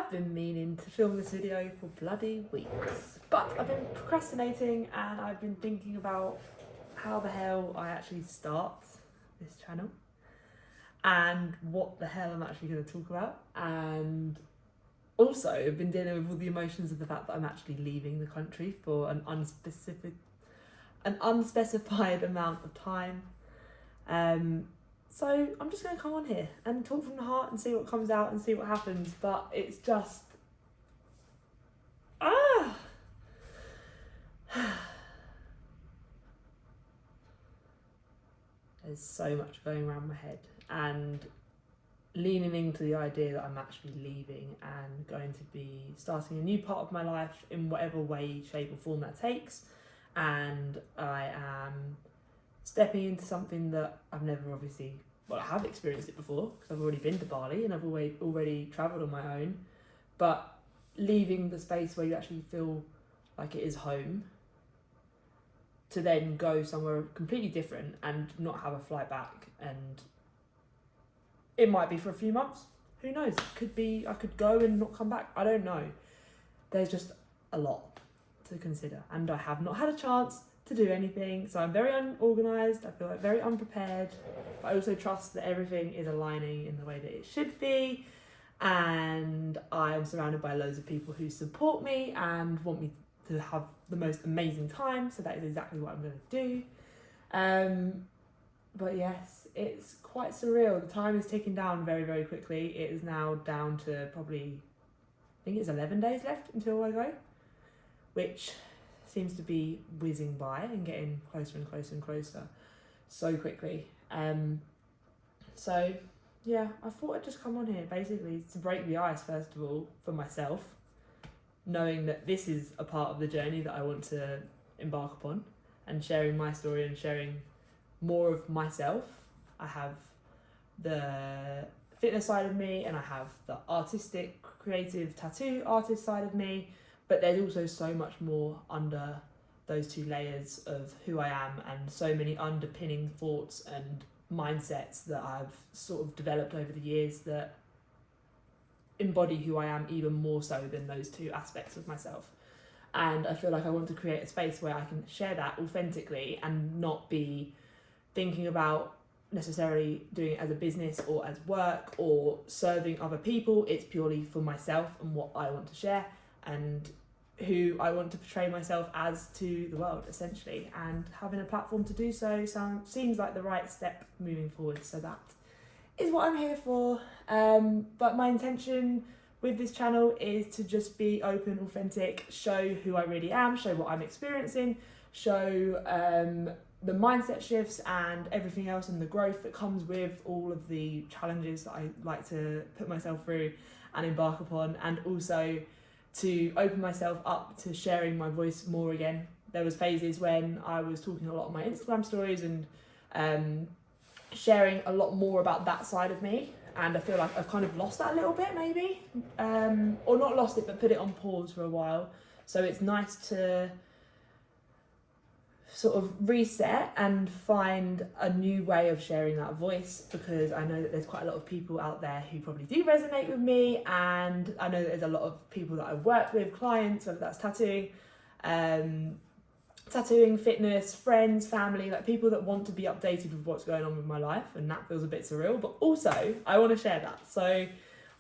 I've been meaning to film this video for bloody weeks, but I've been procrastinating and I've been thinking about how the hell I actually start this channel and what the hell I'm actually going to talk about. And also I've been dealing with all the emotions of the fact that I'm actually leaving the country for an unspecified amount of time. So I'm just going to come on here and talk from the heart and see what comes out and see what happens. But it's just, there's so much going around my head, and leaning into the idea that I'm actually leaving and going to be starting a new part of my life in whatever way, shape or form that takes. And I am stepping into something that I've never I have experienced it before because I've already been to Bali and I've already travelled on my own, but leaving the space where you actually feel like it is home to then go somewhere completely different and not have a flight back. And it might be for a few months, who knows, it could be I could go and not come back, I don't know. There's just a lot to consider and I have not had a chance to do anything, so I'm very unorganised, I feel like very unprepared, but I also trust that everything is aligning in the way that it should be, and I am surrounded by loads of people who support me and want me to have the most amazing time, so that is exactly what I'm going to do. But yes, it's quite surreal. The time is ticking down very, very quickly. It is now down to probably, I think it's 11 days left until I go, which seems to be whizzing by and getting closer and closer and closer so quickly. So yeah, I thought I'd just come on here basically to break the ice, first of all, for myself, knowing that this is a part of the journey that I want to embark upon, and sharing my story and sharing more of myself. I have the fitness side of me and I have the artistic, creative tattoo artist side of me, but there's also so much more under those two layers of who I am, and so many underpinning thoughts and mindsets that I've sort of developed over the years that embody who I am even more so than those two aspects of myself. And I feel like I want to create a space where I can share that authentically and not be thinking about necessarily doing it as a business or as work or serving other people. It's purely for myself and what I want to share and who I want to portray myself as to the world, essentially. And having a platform to do so seems like the right step moving forward. So that is what I'm here for. But my intention with this channel is to just be open, authentic, show who I really am, show what I'm experiencing, show the mindset shifts and everything else and the growth that comes with all of the challenges that I like to put myself through and embark upon, and also to open myself up to sharing my voice more again. There was phases when I was talking a lot on my Instagram stories and sharing a lot more about that side of me, and I feel like I've kind of lost that a little bit maybe, or not lost it but put it on pause for a while. So it's nice to sort of reset and find a new way of sharing that voice, because I know that there's quite a lot of people out there who probably do resonate with me, and I know that there's a lot of people that I've worked with, clients, whether that's tattooing, fitness, friends, family, like people that want to be updated with what's going on with my life, and that feels a bit surreal, but also I want to share that. So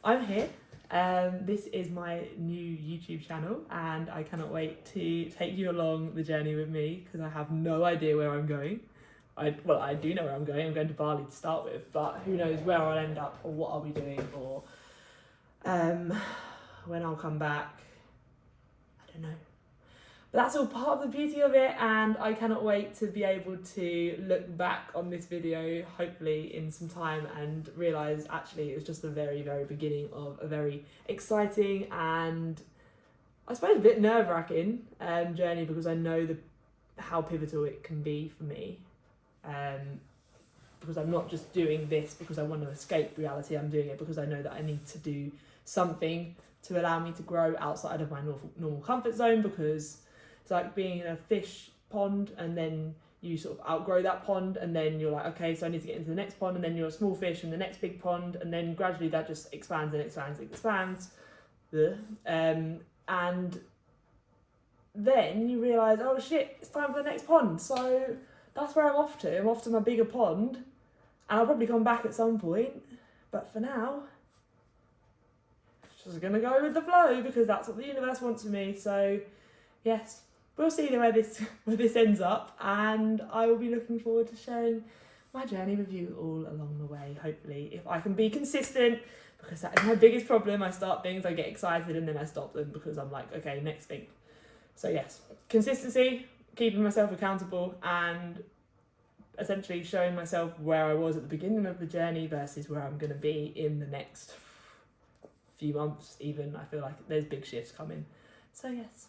I'm here. This is my new YouTube channel and I cannot wait to take you along the journey with me, because I have no idea where I'm going. I do know where I'm going. I'm going to Bali to start with, but who knows where I'll end up or what I'll be doing or when I'll come back. I don't know. But that's all part of the beauty of it, and I cannot wait to be able to look back on this video, hopefully in some time, and realise actually it was just the very, very beginning of a very exciting and I suppose a bit nerve-wracking journey, because I know how pivotal it can be for me. Because I'm not just doing this because I want to escape reality, I'm doing it because I know that I need to do something to allow me to grow outside of my normal comfort zone, because it's like being in a fish pond and then you sort of outgrow that pond and then you're like, okay, so I need to get into the next pond, and then you're a small fish in the next big pond, and then gradually that just expands and expands and expands. And then you realise, oh shit, it's time for the next pond. So that's where I'm off to. I'm off to my bigger pond, and I'll probably come back at some point. But for now, I'm just gonna go with the flow because that's what the universe wants of me. So yes, we'll see where this ends up, and I will be looking forward to sharing my journey with you all along the way. Hopefully, if I can be consistent, because that is my biggest problem. I start things, I get excited, and then I stop them because I'm like, okay, next thing. So yes, consistency, keeping myself accountable, and essentially showing myself where I was at the beginning of the journey versus where I'm going to be in the next few months even. I feel like there's big shifts coming. So yes,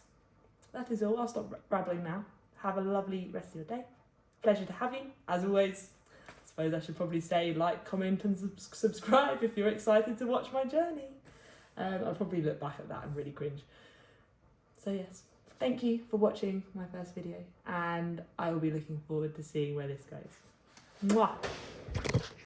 that is all. I'll stop rambling now. Have a lovely rest of your day. Pleasure to have you, as always. I suppose I should probably say like, comment and subscribe if you're excited to watch my journey. I'll probably look back at that and really cringe. So yes. Thank you for watching my first video, and I will be looking forward to seeing where this goes. Mwah!